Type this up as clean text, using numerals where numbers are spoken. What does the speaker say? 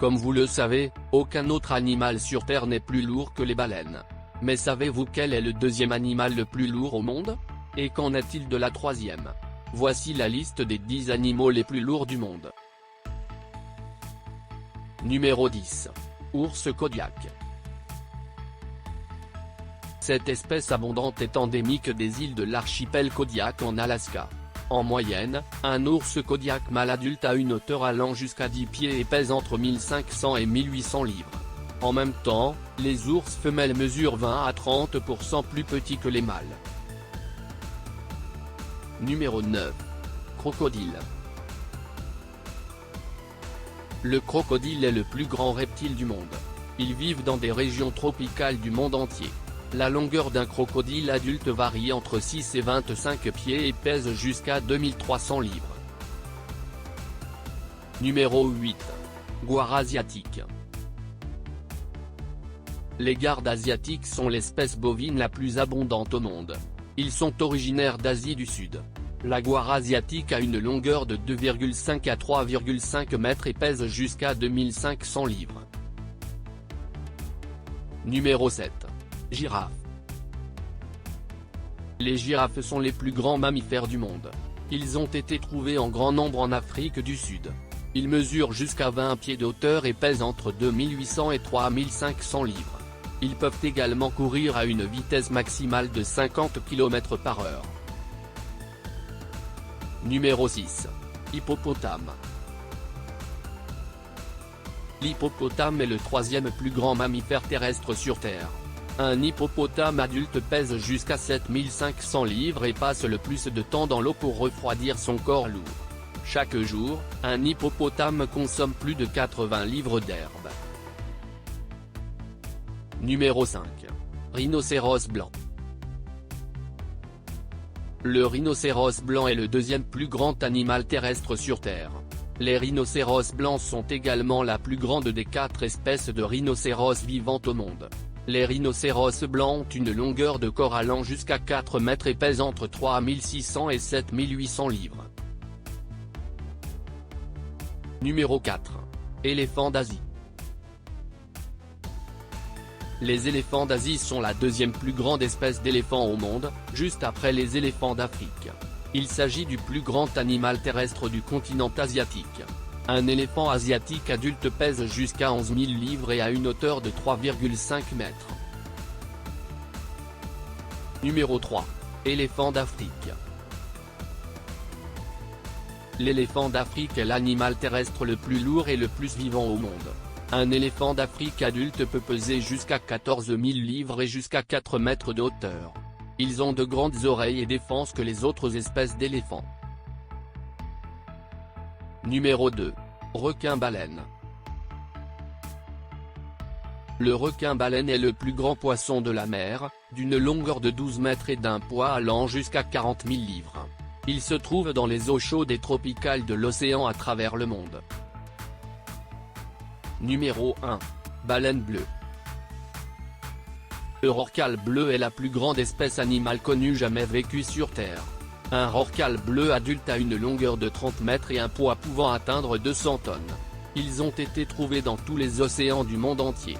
Comme vous le savez, aucun autre animal sur Terre n'est plus lourd que les baleines. Mais savez-vous quel est le deuxième animal le plus lourd au monde? Et qu'en est-il de la troisième? Voici la liste des 10 animaux les plus lourds du monde. Numéro 10. Ours Kodiak. Cette espèce abondante est endémique des îles de l'archipel Kodiak en Alaska. En moyenne, un ours Kodiak mâle adulte a une hauteur allant jusqu'à 10 pieds et pèse entre 1500 et 1800 livres. En même temps, les ours femelles mesurent 20 à 30% plus petits que les mâles. Numéro 9. Crocodile. Le crocodile est le plus grand reptile du monde. Ils vivent dans des régions tropicales du monde entier. La longueur d'un crocodile adulte varie entre 6 et 25 pieds et pèse jusqu'à 2300 livres. Numéro 8. Guar asiatique. Les guards asiatiques sont l'espèce bovine la plus abondante au monde. Ils sont originaires d'Asie du Sud. La guar asiatique a une longueur de 2,5 à 3,5 mètres et pèse jusqu'à 2500 livres. Numéro 7. Girafe. Les girafes sont les plus grands mammifères du monde. Ils ont été trouvés en grand nombre en Afrique du Sud. Ils mesurent jusqu'à 20 pieds de hauteur et pèsent entre 2800 et 3500 livres. Ils peuvent également courir à une vitesse maximale de 50 km/h. Numéro 6. Hippopotame. L'hippopotame est le troisième plus grand mammifère terrestre sur Terre. Un hippopotame adulte pèse jusqu'à 7500 livres et passe le plus de temps dans l'eau pour refroidir son corps lourd. Chaque jour, un hippopotame consomme plus de 80 livres d'herbe. Numéro 5. Rhinocéros blanc. Le rhinocéros blanc est le deuxième plus grand animal terrestre sur Terre. Les rhinocéros blancs sont également la plus grande des 4 espèces de rhinocéros vivantes au monde. Les rhinocéros blancs ont une longueur de corps allant jusqu'à 4 mètres et pèsent entre 3600 et 7800 livres. Numéro 4. Éléphants d'Asie. Les éléphants d'Asie sont la deuxième plus grande espèce d'éléphant au monde, juste après les éléphants d'Afrique. Il s'agit du plus grand animal terrestre du continent asiatique. Un éléphant asiatique adulte pèse jusqu'à 11 000 livres et a une hauteur de 3,5 mètres. Numéro 3. Éléphant d'Afrique. L'éléphant d'Afrique est l'animal terrestre le plus lourd et le plus vivant au monde. Un éléphant d'Afrique adulte peut peser jusqu'à 14 000 livres et jusqu'à 4 mètres de hauteur. Ils ont de grandes oreilles et défenses que les autres espèces d'éléphants. Numéro 2. Requin-baleine. Le requin-baleine est le plus grand poisson de la mer, d'une longueur de 12 mètres et d'un poids allant jusqu'à 40 000 livres. Il se trouve dans les eaux chaudes et tropicales de l'océan à travers le monde. Numéro 1. Baleine bleue. Le rorqual bleu est la plus grande espèce animale connue jamais vécue sur Terre. Un rorqual bleu adulte a une longueur de 30 mètres et un poids pouvant atteindre 200 tonnes. Ils ont été trouvés dans tous les océans du monde entier.